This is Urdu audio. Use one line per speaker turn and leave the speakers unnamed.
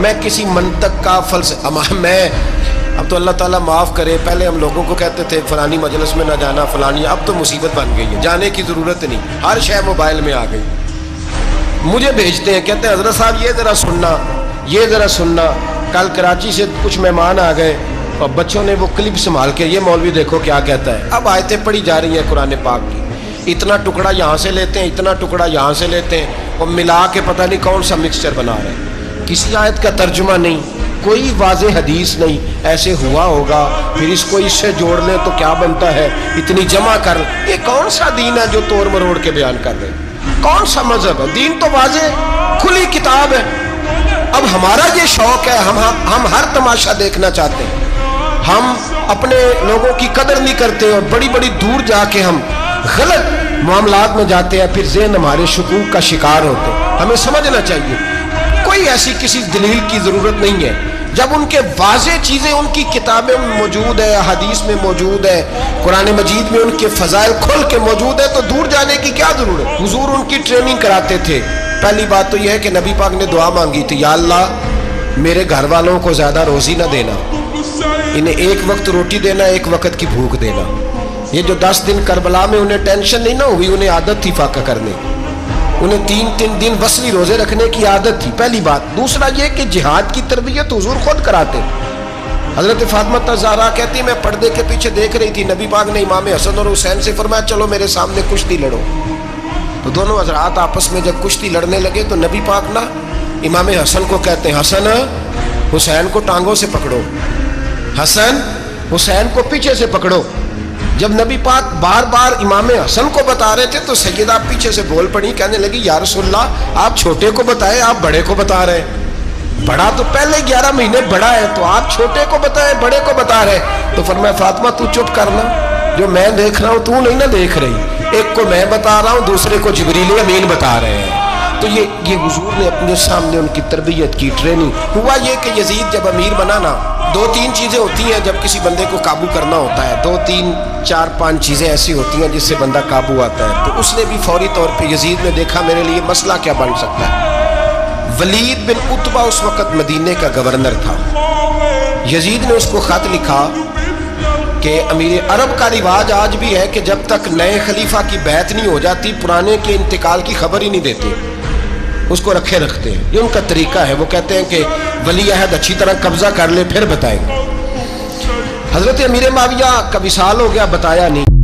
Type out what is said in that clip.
میں کسی منطق کا میں اب تو اللہ تعالیٰ معاف کرے، پہلے ہم لوگوں کو کہتے تھے فلانی مجلس میں نہ جانا فلانی، اب تو مصیبت بن گئی ہے، جانے کی ضرورت نہیں، ہر شے موبائل میں آ گئی۔ مجھے بھیجتے ہیں، کہتے ہیں حضرت صاحب یہ ذرا سننا، یہ ذرا سننا۔ کل کراچی سے کچھ مہمان آ گئے اور بچوں نے وہ کلپ سنبھال کے، یہ مولوی دیکھو کیا کہتا ہے۔ اب آیتیں پڑھی جا رہی ہیں قرآن پاک کی، اتنا ٹکڑا یہاں سے لیتے ہیں، اتنا ٹکڑا یہاں سے لیتے ہیں اور ملا کے پتہ نہیں کون سا مکسچر بنا رہے ہیں، کسی آیت کا ترجمہ نہیں، کوئی واضح حدیث نہیں۔ ایسے ہوا ہوگا، پھر اس کو اس سے جوڑ لیں تو کیا بنتا ہے، اتنی جمع کر، یہ کون سا دین ہے جو توڑ مروڑ کے بیان کر رہے ہیں، کون سا مذہب ہے؟ دین تو واضح کھلی کتاب ہے۔ اب ہمارا یہ شوق ہے، ہم ہر تماشا دیکھنا چاہتے ہیں، ہم اپنے لوگوں کی قدر نہیں کرتے اور بڑی بڑی دور جا کے ہم غلط معاملات میں جاتے ہیں، پھر ذہن ہمارے شکوک کا شکار ہوتے ہیں۔ ہمیں سمجھنا چاہیے کوئی ایسی کسی دلیل کی ضرورت نہیں ہے، جب ان کے واضح چیزیں ان کی کتابیں میں موجود ہے، حدیث میں موجود ہے، قرآن مجید میں ان کے فضائل کھل کے موجود ہے، تو دور جانے کی کیا ضرورت؟ حضور ان کی ٹریننگ کراتے تھے۔ پہلی بات تو یہ ہے کہ نبی پاک نے دعا مانگی تھی، یا اللہ میرے گھر والوں کو زیادہ روزی نہ دینا، انہیں ایک وقت روٹی دینا، ایک وقت کی بھوک دینا۔ یہ جو 10 دن کربلا میں انہیں ٹینشن نہیں نہ ہوئی، انہیں عادت تھی فاقہ کرنے کی، انہیں 3 دن وصلی روزے رکھنے کی عادت تھی، پہلی بات۔ دوسرا یہ کہ جہاد کی تربیت حضور خود کراتے۔ حضرت فاطمہ زہرا کہتی میں پردے کے پیچھے دیکھ رہی تھی، نبی پاک نے امام حسن اور حسین سے فرمایا چلو میرے سامنے کشتی لڑو، تو دونوں حضرات آپس میں جب کشتی لڑنے لگے تو نبی پاک نا امام حسن کو کہتے ہیں حسن حسین کو ٹانگوں سے پکڑو، حسن حسین کو پیچھے سے پکڑو۔ جب نبی پاک بار بار امام حسن کو بتا رہے تھے تو سیدہ پیچھے سے بول پڑی، کہنے لگی یا رسول اللہ آپ چھوٹے کو بتائیں، آپ بڑے کو بتا رہے ہیں، بڑا تو پہلے 11 مہینے بڑا ہے، تو آپ چھوٹے کو بتائیں بڑے کو بتا رہے۔ تو فرمایا فاطمہ تو چپ کرنا، جو میں دیکھ رہا ہوں تو نہیں نہ دیکھ رہی، ایک کو میں بتا رہا ہوں دوسرے کو جبریل امین بتا رہے ہیں۔ تو یہ حضور نے اپنے سامنے ان کی تربیت کی، ٹریننگ۔ ہوا یہ کہ یزید جب امیر بنا نا، 2-3 چیزیں ہوتی ہیں جب کسی بندے کو قابو کرنا ہوتا ہے، 2-3-4-5 چیزیں ایسی ہوتی ہیں جس سے بندہ قابو آتا ہے۔ تو اس نے بھی فوری طور پہ یزید نے دیکھا میرے لیے مسئلہ کیا بن سکتا ہے۔ ولید بن عتبہ اس وقت مدینے کا گورنر تھا، یزید نے اس کو خط لکھا کہ امیر عرب کا رواج آج بھی ہے کہ جب تک نئے خلیفہ کی بیعت نہیں ہو جاتی پرانے کے انتقال کی خبر ہی نہیں دیتے، اس کو رکھے رکھتے ہیں، یہ ان کا طریقہ ہے۔ وہ کہتے ہیں کہ ولی عہد اچھی طرح قبضہ کر لے پھر بتائیں گے۔ حضرت امیر معاویہ کا وصال ہو گیا، بتایا نہیں۔